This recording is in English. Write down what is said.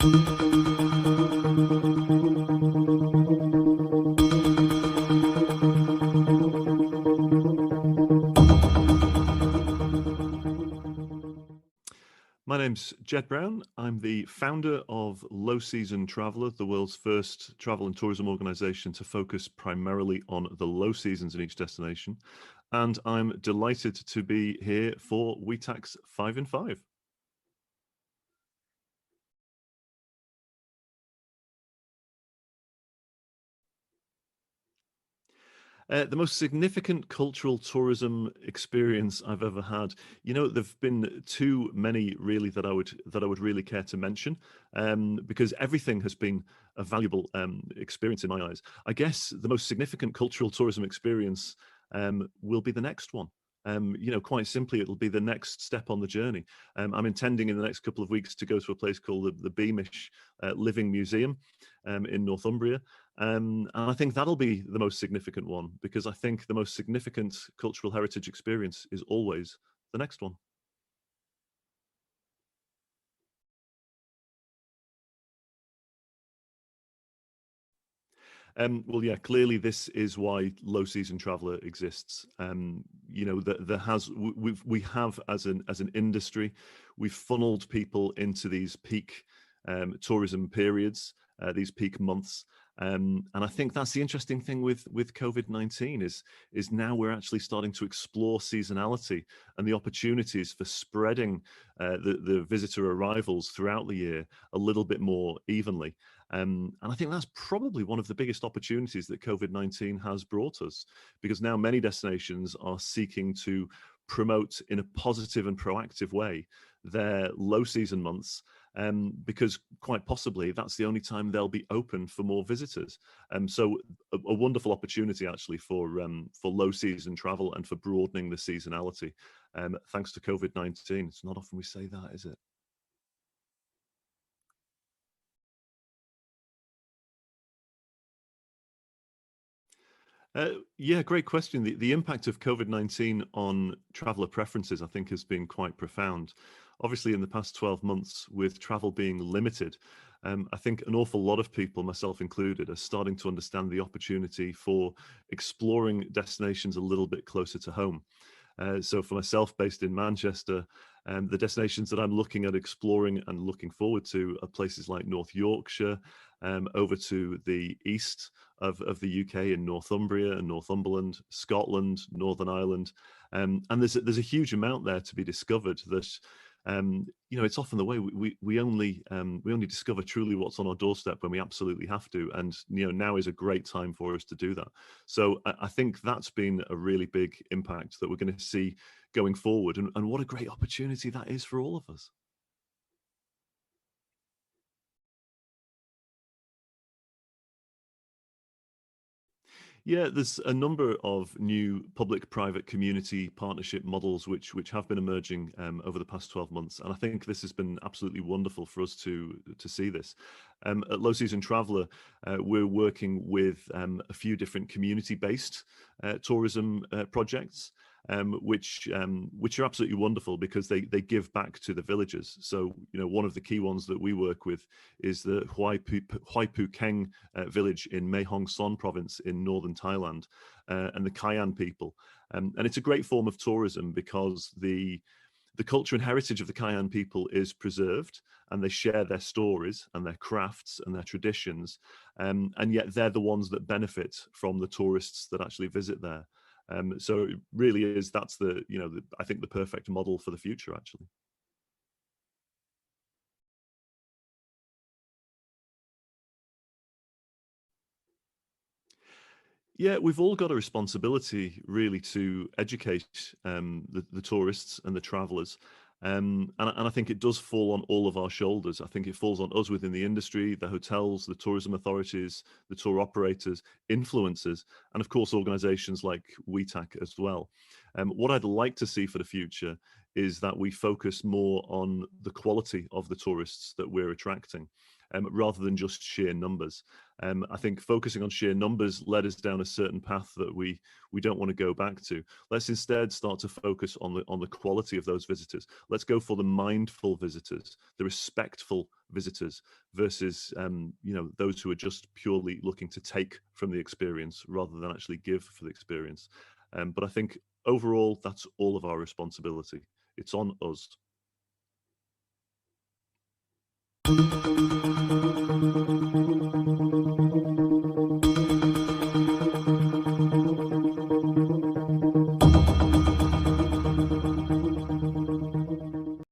My name's Ged Brown. I'm the founder of Low Season Traveller, the world's first travel and tourism organisation to focus primarily on the low seasons in each destination. And I'm delighted to be here for WTAC's 5 in 5. The most significant cultural tourism experience I've ever had. You know, there've been too many really that I would really care to mention, because everything has been a valuable experience in my eyes. I guess the most significant cultural tourism experience will be the next one. You know, quite simply, it'll be the next step on the journey. I'm intending in the next couple of weeks to go to a place called the Beamish Living Museum in Northumbria. And I think that'll be the most significant one, because I think the most significant cultural heritage experience is always the next one. Well, yeah, clearly this is why Low Season Traveller exists. You know, there has we have as an industry, we've funneled people into these peak tourism periods, these peak months. And I think that's the interesting thing with COVID-19 is now we're actually starting to explore seasonality and the opportunities for spreading the visitor arrivals throughout the year a little bit more evenly. And I think that's probably one of the biggest opportunities that COVID-19 has brought us, because now many destinations are seeking to promote in a positive and proactive way their low season months, because quite possibly that's the only time they'll be open for more visitors. So a wonderful opportunity actually for low season travel and for broadening the seasonality, thanks to COVID-19. It's not often we say that, is it? Yeah, great question. The impact of COVID-19 on traveller preferences, I think, has been quite profound. Obviously, in the past 12 months, with travel being limited, I think an awful lot of people, myself included, are starting to understand the opportunity for exploring destinations a little bit closer to home. So for myself, based in Manchester, the destinations that I'm looking at exploring and looking forward to are places like North Yorkshire, over to the east of the UK in Northumbria and Northumberland, Scotland, Northern Ireland. And there's a huge amount there to be discovered that, you know, it's often the way we only discover truly what's on our doorstep when we absolutely have to. And, you know, now is a great time for us to do that. So I think that's been a really big impact that we're going to see going forward. And what a great opportunity that is for all of us. Yeah, there's a number of new public-private community partnership models which have been emerging over the past 12 months, and I think this has been absolutely wonderful for us to see this. At Low Season Traveller, we're working with a few different community-based tourism projects, which are absolutely wonderful because they give back to the villagers. So, you know, one of the key ones that we work with is the Huai Keng village in Mae Hong Son province in northern Thailand, and the Kayan people. And it's a great form of tourism because the culture and heritage of the Kayan people is preserved, and they share their stories and their crafts and their traditions, and yet they're the ones that benefit from the tourists that actually visit there. So it really is, that's I think the perfect model for the future, actually. Yeah, we've all got a responsibility really to educate the tourists and the travellers. And I think it does fall on all of our shoulders. I think it falls on us within the industry, the hotels, the tourism authorities, the tour operators, influencers, and of course organisations like WTAC as well. What I'd like to see for the future is that we focus more on the quality of the tourists that we're attracting, rather than just sheer numbers. I think focusing on sheer numbers led us down a certain path that we don't want to go back to. Let's instead start to focus on the quality of those visitors. Let's go for the mindful visitors, the respectful visitors, versus those who are just purely looking to take from the experience rather than actually give for the experience. But I think overall, that's all of our responsibility. It's on us.